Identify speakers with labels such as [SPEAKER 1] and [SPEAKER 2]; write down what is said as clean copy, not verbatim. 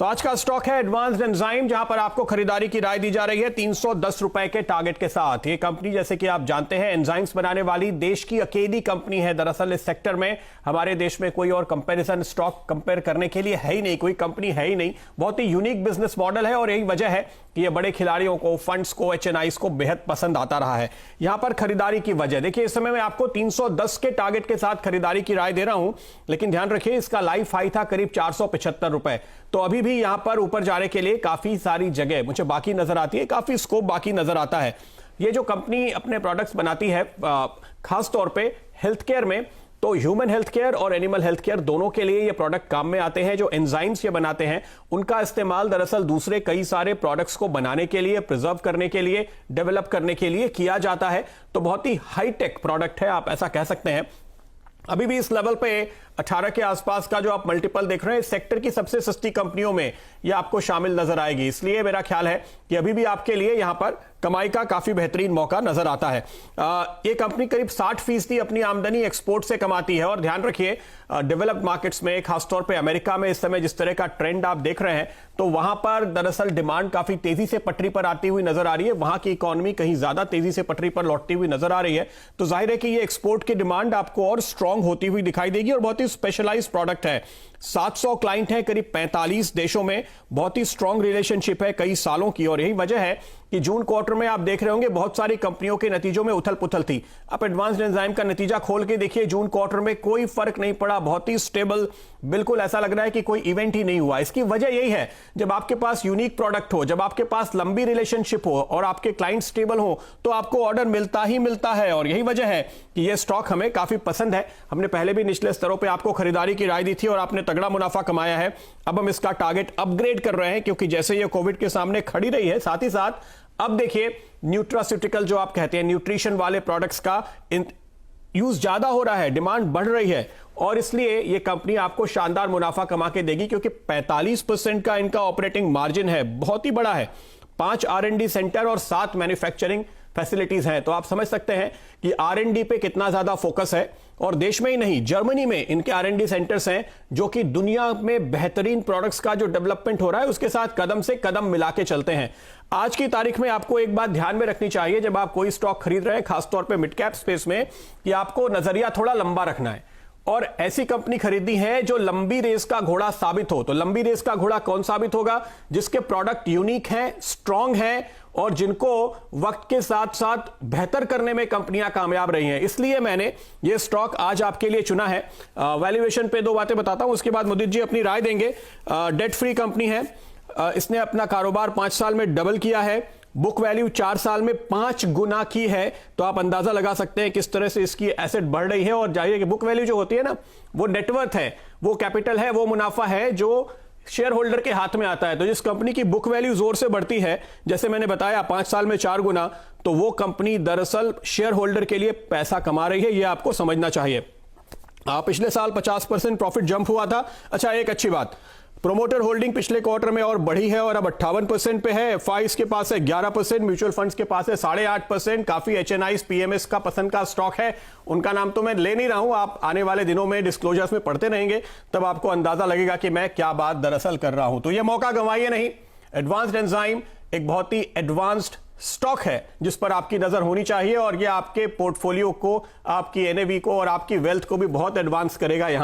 [SPEAKER 1] तो आज का स्टॉक है एडवांस्ड एंजाइम, जहां पर आपको खरीदारी की राय दी जा रही है 310 रुपए के टारगेट के साथ। ये कंपनी जैसे कि आप जानते हैं एंजाइम्स बनाने वाली देश की अकेली कंपनी है। दरअसल इस सेक्टर में हमारे देश में कोई और कंपैरिजन स्टॉक कंपेयर करने के लिए है ही नहीं, कोई कंपनी है ही नहीं। बहुत ही यूनिक बिजनेस मॉडल है और यही वजह है कि ये बड़े खिलाड़ियों को, फंड्स को, एचएनआईज को बेहद पसंद आता रहा है। यहां पर खरीदारी की वजह देखिए, इस समय मैं आपको 310 के टारगेट के साथ खरीदारी की राय दे रहा हूं, लेकिन ध्यान रखिए इसका लाइव हाई था करीब 475 रुपए। तो अभी भी यहां पर ऊपर जाने के लिए काफी सारी जगह मुझे बाकी नजर आती है, काफी स्कोप बाकी नजर आता है। ये जो कंपनी अपने प्रोडक्ट्स बनाती है खास तौर पे हेल्थ केयर में, तो ह्यूमन हेल्थ केयर और एनिमल हेल्थ केयर दोनों के लिए ये प्रोडक्ट काम में आते हैं। जो एंजाइम्स ये बनाते हैं उनका इस्तेमाल दरअसल दूसरे कई सारे प्रोडक्ट्स को बनाने के लिए, प्रिजर्व करने के लिए, डेवलप करने के लिए किया जाता है। तो बहुत ही हाईटेक प्रोडक्ट है, आप ऐसा कह सकते हैं। अभी भी इस लेवल पे 18 के आसपास का जो आप मल्टीपल देख रहे हैं, इस सेक्टर की सबसे सस्ती कंपनियों में ये आपको शामिल नजर आएगी। इसलिए मेरा ख्याल है कि अभी भी आपके लिए यहां पर कमाई का काफी बेहतरीन मौका नजर आता है। ये कंपनी करीब 60% अपनी आमदनी एक्सपोर्ट से कमाती है। और ध्यान रखिए डेवलप्ड मार्केट्स में, खासतौर पे अमेरिका में इस समय जिस तरह का ट्रेंड आप देख रहे हैं, तो वहां पर दरअसल डिमांड काफी तेजी से पटरी पर आती हुई नजर आ रही है। वहां की इकोनॉमी कहीं ज्यादा तेजी से पटरी पर लौटती हुई नजर आ रही है। तो जाहिर है कि ये एक्सपोर्ट की डिमांड आपको और स्ट्रांग होती हुई दिखाई देगी। और बहुत ही स्पेशलाइज्ड प्रोडक्ट है। 700 क्लाइंट हैं करीब 45 देशों में। बहुत ही स्ट्रांग रिलेशनशिप है कई सालों की। और यही वजह है कि जून क्वार्टर में आप देख रहे होंगे बहुत सारी कंपनियों के नतीजों में उथल पुथल थी। आप एडवांस्ड एंजाइम का नतीजा खोल के देखिए, जून क्वार्टर में कोई फर्क नहीं पड़ा, बहुत ही स्टेबल, बिल्कुल ऐसा लग रहा है कि कोई इवेंट ही नहीं हुआ। इसकी वजह यही है, जब आपके पास यूनिक प्रोडक्ट हो, जब आपके पास लंबी रिलेशनशिप हो और आपके क्लाइंट स्टेबल हो, तो आपको ऑर्डर मिलता ही मिलता है। और यही वजह है कि यह स्टॉक हमें काफी पसंद है। हमने पहले भी निचले स्तरों पर आपको खरीदारी की राय दी थी और आपने तगड़ा मुनाफा कमाया है। अब हम इसका टारगेट अपग्रेड कर रहे हैं, क्योंकि जैसे ये कोविड के सामने खड़ी रही है, साथ ही साथ अब देखिए न्यूट्रास्यूटिकल जो आप कहते हैं, न्यूट्रिशन वाले प्रोडक्ट्स का यूज ज्यादा हो रहा है, डिमांड बढ़ रही है। और इसलिए यह कंपनी आपको शानदार मुनाफा कमा के देगी, क्योंकि 45% का इनका ऑपरेटिंग मार्जिन है, बहुत ही बड़ा है। 5 R&D सेंटर और 7 मैन्युफैक्चरिंग फैसिलिटीज हैं। तो आप समझ सकते हैं कि R&D पे कितना ज्यादा फोकस है। और देश में ही नहीं, जर्मनी में इनके R&D सेंटर्स हैं, जो कि दुनिया में बेहतरीन प्रोडक्ट्स का जो डेवलपमेंट हो रहा है उसके साथ कदम से कदम मिला के चलते हैं। आज की तारीख में आपको एक बात ध्यान में रखनी चाहिए जब आप कोई स्टॉक खरीद रहे हैं, खासतौर पे मिड कैप स्पेस में, कि आपको नजरिया थोड़ा लंबा रखना है और ऐसी कंपनी खरीदनी है जो लंबी रेस का घोड़ा साबित हो। तो लंबी रेस का घोड़ा कौन साबित होगा? जिसके प्रोडक्ट यूनिक हैं, स्ट्रांग हैं और जिनको वक्त के साथ साथ बेहतर करने में कंपनियां कामयाब रही हैं। इसलिए मैंने ये स्टॉक आज आपके लिए चुना है। वैल्यूएशन पे 2 बातें बताता हूं, उसके बाद मुदित जी अपनी राय देंगे। डेट फ्री कंपनी है, इसने अपना कारोबार 5 साल में डबल किया है, बुक वैल्यू 4 साल में 5 गुना की है। तो आप अंदाजा लगा सकते हैं किस तरह से इसकी एसेट बढ़ रही है। और जाहिर है कि बुक वैल्यू जो होती है ना, वो नेटवर्थ है, वो कैपिटल है, वो मुनाफा है जो शेयर होल्डर के हाथ में आता है। तो जिस कंपनी की बुक वैल्यू जोर से बढ़ती है, जैसे मैंने बताया 5 साल में 4 गुना, तो वो कंपनी दरअसल शेयर होल्डर के लिए पैसा कमा रही है। यह आपको समझना चाहिए। पिछले साल 50% प्रॉफिट जंप हुआ था। अच्छा, एक अच्छी बात, प्रोमोटर होल्डिंग पिछले क्वार्टर में और बढ़ी है और अब 58% पे है। एफआईज के पास है 11%, म्यूचुअल फंड्स के पास है 8.5%। काफी एचएनआईज, पीएमएस का पसंद का स्टॉक है। उनका नाम तो मैं ले नहीं रहा हूं, आप आने वाले दिनों में डिस्क्लोजर्स में पढ़ते रहेंगे, तब आपको अंदाजा लगेगा कि मैं क्या बात दरअसल कर रहा हूं। तो यह मौका गंवाइए नहीं। एडवांस्ड एंजाइम एक बहुत ही एडवांस्ड स्टॉक है जिस पर आपकी नजर होनी चाहिए, और यह आपके पोर्टफोलियो को, आपकी एनएवी को और आपकी वेल्थ को भी बहुत एडवांस करेगा। यहां